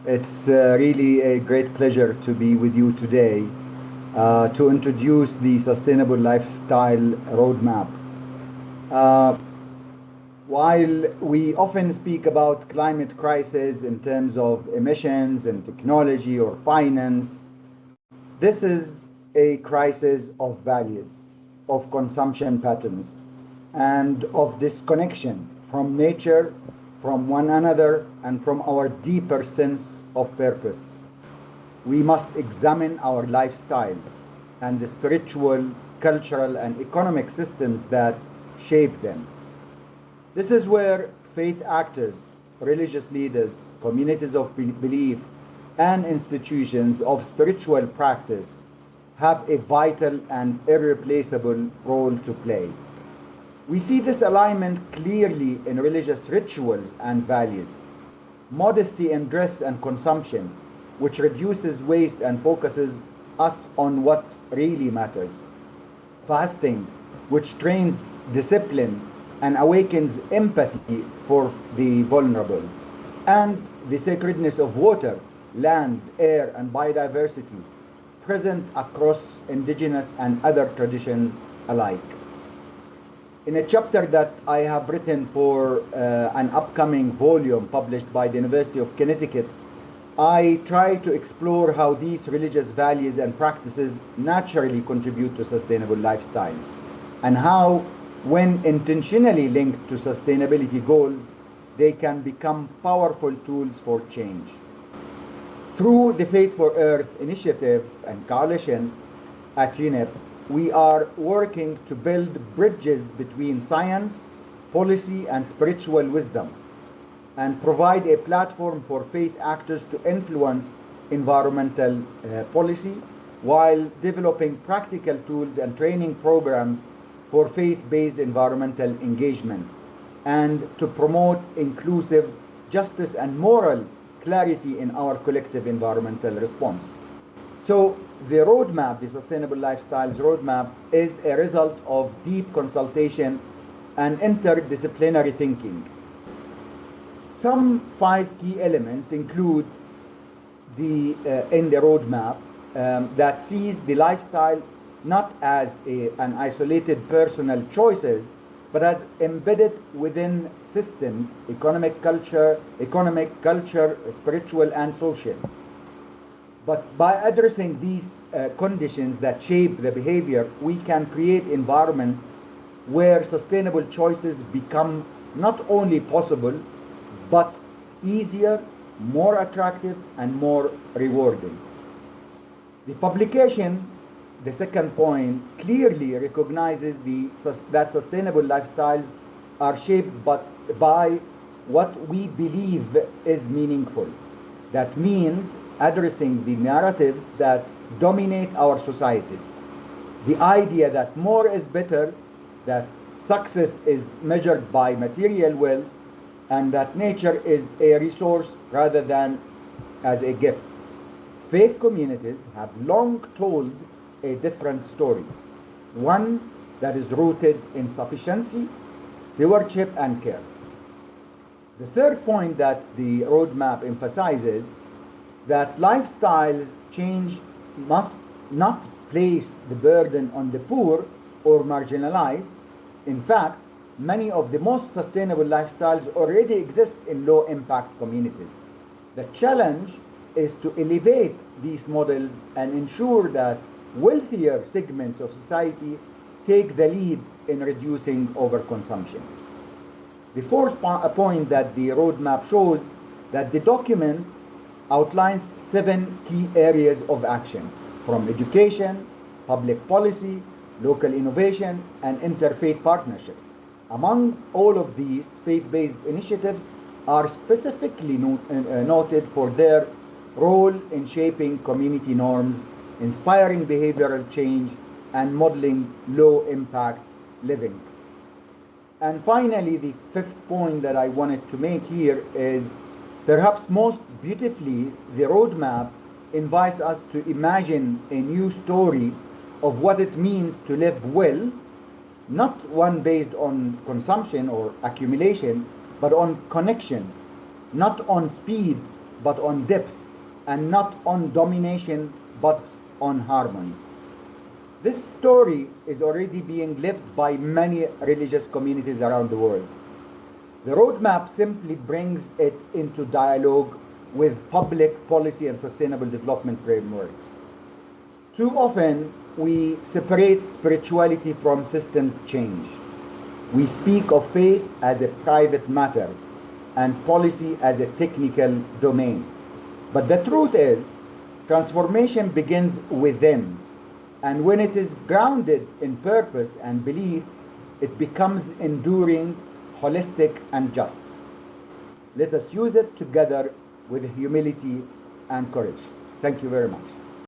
It's really a great pleasure to be with you today to introduce the Sustainable Lifestyle Roadmap. Uh, while we often speak about climate crisis in terms of emissions and technology or finance, this is a crisis of values, of consumption patterns, and of disconnection from nature, from one another, and from our deeper sense of purpose. We must examine our lifestyles and the spiritual, cultural, and economic systems that shape them. This is where faith actors, religious leaders, communities of belief, and institutions of spiritual practice have a vital and irreplaceable role to play. We see this alignment clearly in religious rituals and values. Modesty in dress and consumption, which reduces waste and focuses us on what really matters. Fasting, which trains discipline and awakens empathy for the vulnerable. And the sacredness of water, land, air, and biodiversity, present across indigenous and other traditions alike. In a chapter that I have written for an upcoming volume published by the University of Connecticut, I try to explore how these religious values and practices naturally contribute to sustainable lifestyles, and how, when intentionally linked to sustainability goals, they can become powerful tools for change. Through the Faith for Earth initiative and coalition at UNEP, we are working to build bridges between science, policy, and spiritual wisdom, and provide a platform for faith actors to influence environmental policy while developing practical tools and training programs for faith-based environmental engagement, and to promote inclusive justice and moral clarity in our collective environmental response. So the roadmap, the Sustainable Lifestyles Roadmap, is a result of deep consultation and interdisciplinary thinking. Some 5 key elements include in the roadmap that sees the lifestyle not as an isolated personal choices, but as embedded within systems, economic, culture, spiritual, and social. But by addressing these conditions that shape the behavior, we can create environments where sustainable choices become not only possible, but easier, more attractive, and more rewarding. The publication, the second point, clearly recognizes that sustainable lifestyles are shaped by what we believe is meaningful. That means addressing the narratives that dominate our societies. The idea that more is better, that success is measured by material wealth, and that nature is a resource rather than as a gift. Faith communities have long told a different story, one that is rooted in sufficiency, stewardship, and care. The third point that the roadmap emphasizes that lifestyles change must not place the burden on the poor or marginalized. In fact, many of the most sustainable lifestyles already exist in low impact communities. The challenge is to elevate these models and ensure that wealthier segments of society take the lead in reducing overconsumption. The fourth point that the roadmap shows that the document outlines 7 key areas of action, from education, public policy, local innovation, and interfaith partnerships. Among all of these, faith-based initiatives are specifically noted for their role in shaping community norms, inspiring behavioral change, and modeling low-impact living. And finally, the fifth point that I wanted to make here is perhaps most beautifully, the roadmap invites us to imagine a new story of what it means to live well, not one based on consumption or accumulation, but on connections, not on speed, but on depth, and not on domination, but on harmony. This story is already being lived by many religious communities around the world. The roadmap simply brings it into dialogue with public policy and sustainable development frameworks. Too often, we separate spirituality from systems change. We speak of faith as a private matter and policy as a technical domain. But the truth is, transformation begins within, and when it is grounded in purpose and belief, it becomes enduring, holistic, and just. Let us use it together with humility and courage. Thank you very much.